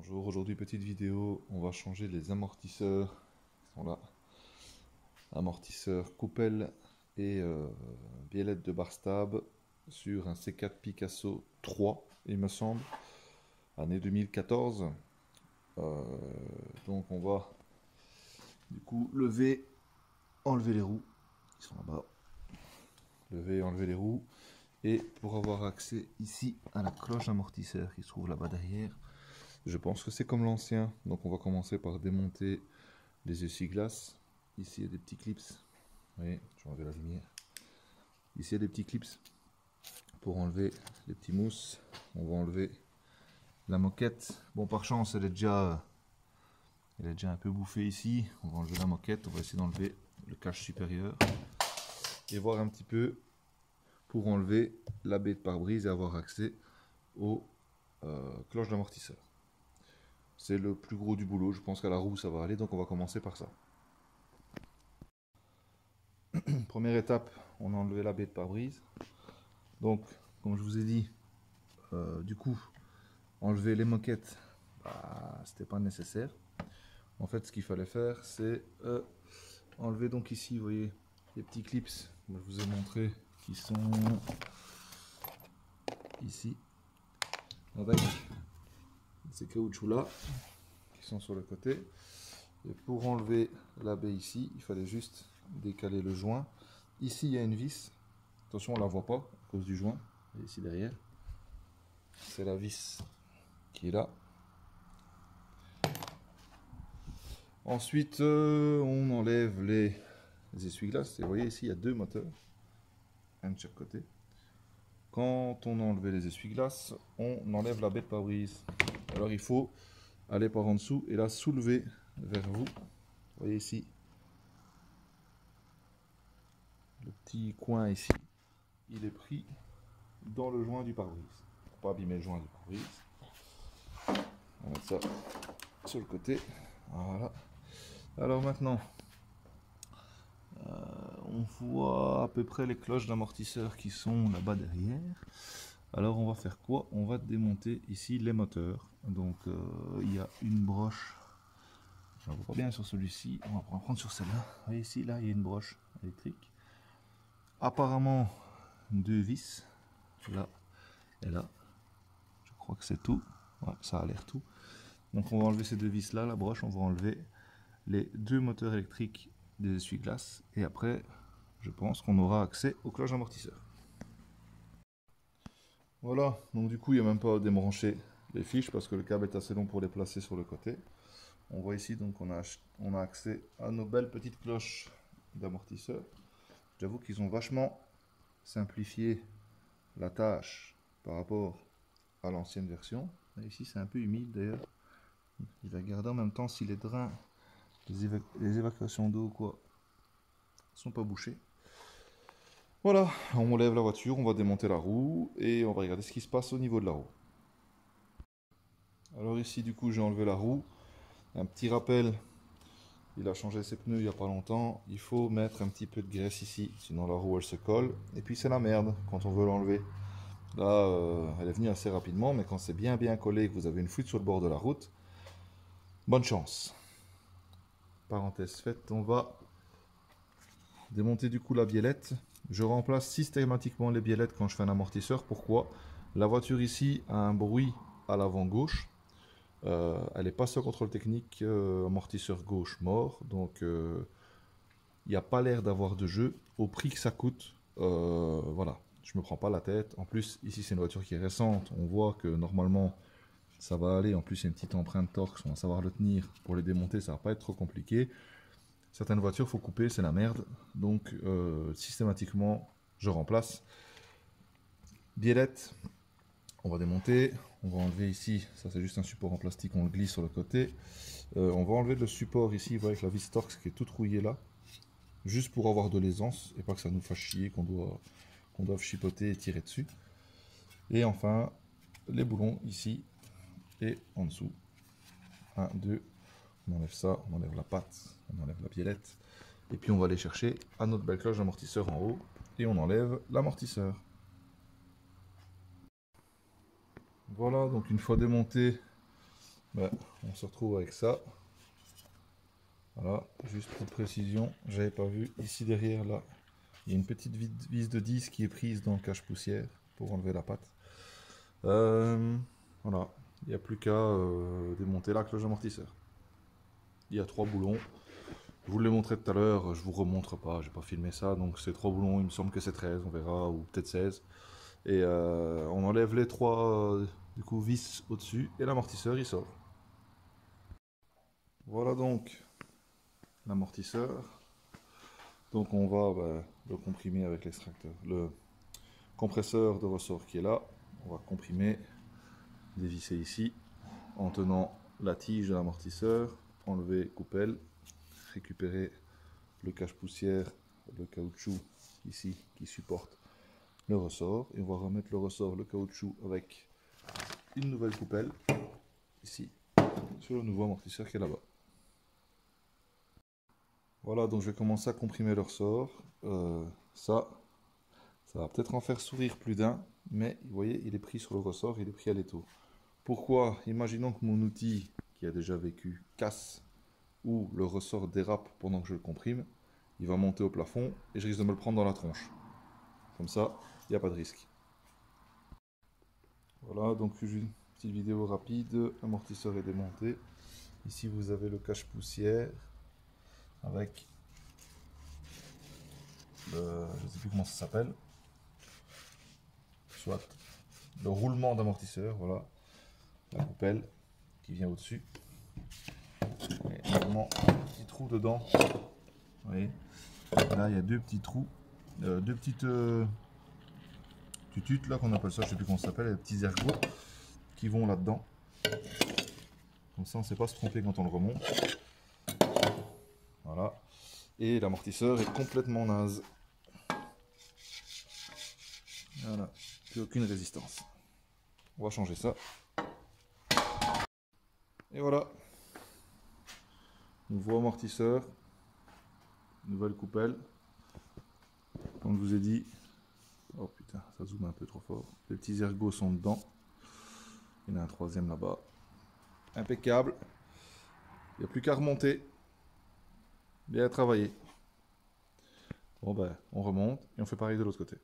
Bonjour, aujourd'hui petite vidéo, on va changer les amortisseurs, ils sont là, amortisseurs Coupel et biellette de Barstab sur un C4 Picasso 3, il me semble, année 2014. Donc on va du coup lever, enlever les roues, qui sont là-bas, lever, enlever les roues, et pour avoir accès ici à la cloche d'amortisseur qui se trouve là-bas derrière, je pense que c'est comme l'ancien, donc on va commencer par démonter les essuie-glaces. Ici il y a des petits clips, vous voyez, je vais enlever la lumière. Ici il y a des petits clips pour enlever les petits mousses. On va enlever la moquette. Bon, par chance elle est déjà un peu bouffée ici. On va enlever la moquette, on va essayer d'enlever le cache supérieur et voir un petit peu pour enlever la baie de pare-brise et avoir accès aux cloches d'amortisseur. C'est le plus gros du boulot, je pense qu'à la roue ça va aller, donc on va commencer par ça. Première étape, on a enlevé la baie de pare-brise. Donc, comme je vous ai dit, du coup, enlever les moquettes, c'était pas nécessaire. En fait, ce qu'il fallait faire, c'est enlever donc ici, vous voyez, les petits clips, je vous ai montré, qui sont ici, avec ces caoutchoucs là, qui sont sur le côté. Et pour enlever la baie ici, il fallait juste décaler le joint. Ici, il y a une vis. Attention, on ne la voit pas à cause du joint. Et ici derrière, c'est la vis qui est là. Ensuite, on enlève les essuie-glaces. Et vous voyez ici, il y a deux moteurs, un de chaque côté. Quand on a enlevé les essuie-glaces, on enlève la baie de pare-brise. Alors il faut aller par en dessous et la soulever vers vous. Vous voyez ici, le petit coin ici, il est pris dans le joint du pare-brise. Pour pas abîmer le joint du pare-brise. On va mettre ça sur le côté. Voilà. Alors maintenant, on voit à peu près les cloches d'amortisseur qui sont là-bas derrière. Alors on va faire quoi? On va démonter ici les moteurs. Donc il y a une broche. Je ne vois pas bien sur celui-ci. On va prendre sur celle-là. Vous voyez ici, là, il y a une broche électrique. Apparemment, deux vis. Là et là. Je crois que c'est tout. Ouais, ça a l'air tout. Donc on va enlever ces deux vis là, la broche. On va enlever les deux moteurs électriques des essuie-glaces. Et après, je pense qu'on aura accès aux cloches d'amortisseur. Voilà, donc du coup, il n'y a même pas à débrancher les fiches parce que le câble est assez long pour les placer sur le côté. On voit ici donc on a accès à nos belles petites cloches d'amortisseur. J'avoue qu'ils ont vachement simplifié la tâche par rapport à l'ancienne version. Et ici c'est un peu humide d'ailleurs. Je vais regarder en même temps si les drains, les évacuations d'eau quoi, sont pas bouchés. Voilà, on lève la voiture, on va démonter la roue et on va regarder ce qui se passe au niveau de la roue. Alors ici du coup j'ai enlevé la roue. Un petit rappel, il a changé ses pneus il n'y a pas longtemps. Il faut mettre un petit peu de graisse ici, sinon la roue elle se colle. Et puis c'est la merde quand on veut l'enlever. Là, elle est venue assez rapidement, mais quand c'est bien collé et que vous avez une fuite sur le bord de la route, bonne chance. Parenthèse faite, on va démonter du coup la biellette. Je remplace systématiquement les biellettes quand je fais un amortisseur. Pourquoi? La voiture ici a un bruit à l'avant gauche. Elle est passée au contrôle technique, amortisseur gauche mort, donc il n'y a pas l'air d'avoir de jeu au prix que ça coûte. Voilà, je me prends pas la tête. En plus, ici c'est une voiture qui est récente, on voit que normalement ça va aller. En plus, il y a une petite empreinte torque, on va savoir le tenir. Pour les démonter, ça va pas être trop compliqué. Certaines voitures, faut couper, c'est la merde. Donc systématiquement, je remplace. Biellette. On va démonter, on va enlever ici, ça c'est juste un support en plastique, on le glisse sur le côté. On va enlever le support ici, vous voyez, avec la vis Torx qui est toute rouillée là, juste pour avoir de l'aisance et pas que ça nous fasse chier, qu'on doive chipoter et tirer dessus. Et enfin, les boulons ici et en dessous. 1, 2, on enlève ça, on enlève la patte, on enlève la biellette. Et puis on va aller chercher à notre belle cloche d'amortisseur en haut et on enlève l'amortisseur. Voilà, donc une fois démonté, Ben, on se retrouve avec ça. Voilà, juste pour précision, j'avais pas vu. Ici derrière, là, il y a une petite vis de 10 qui est prise dans le cache-poussière pour enlever la patte. Voilà, il n'y a plus qu'à démonter la cloche amortisseur. Il y a 3 boulons. Je vous l'ai montré tout à l'heure, je vous remontre pas, j'ai pas filmé ça. Donc ces 3 boulons, il me semble que c'est 13, on verra, ou peut-être 16. Et on enlève les 3 du coup, vis au-dessus et l'amortisseur il sort. Voilà donc l'amortisseur. Donc on va le comprimer avec l'extracteur. Le compresseur de ressort qui est là, on va comprimer, dévisser ici en tenant la tige de l'amortisseur, enlever coupelle, récupérer le cache-poussière, le caoutchouc ici qui supporte le ressort, et on va remettre le ressort, le caoutchouc avec une nouvelle coupelle ici sur le nouveau amortisseur qui est là-bas. Voilà, donc je vais commencer à comprimer le ressort. Ça va peut-être en faire sourire plus d'un, mais vous voyez, il est pris sur le ressort, il est pris à l'étau. Pourquoi? Imaginons que mon outil, qui a déjà vécu, casse, ou le ressort dérape pendant que je le comprime, il va monter au plafond et je risque de me le prendre dans la tronche. Comme ça, il n'y a pas de risque. Voilà, donc une petite vidéo rapide, l'amortisseur est démonté. Ici vous avez le cache-poussière avec je ne sais plus comment ça s'appelle, soit le roulement d'amortisseur, voilà, la coupelle qui vient au-dessus. Et normalement, un petit trou dedans. Vous voyez, là il y a 2 petits trous, 2 petites tututes là qu'on appelle ça, je sais plus comment ça s'appelle, les petits ergots qui vont là-dedans. Comme ça on ne sait pas se tromper quand on le remonte. Voilà. Et l'amortisseur est complètement naze. Voilà, plus aucune résistance. On va changer ça. Et voilà. Nouveau amortisseur. Nouvelle coupelle. Comme je vous ai dit. Oh putain, ça zoome un peu trop fort. Les petits ergots sont dedans. Il y en a un troisième là-bas. Impeccable. Il n'y a plus qu'à remonter. Bien travaillé. Bon ben, on remonte et on fait pareil de l'autre côté.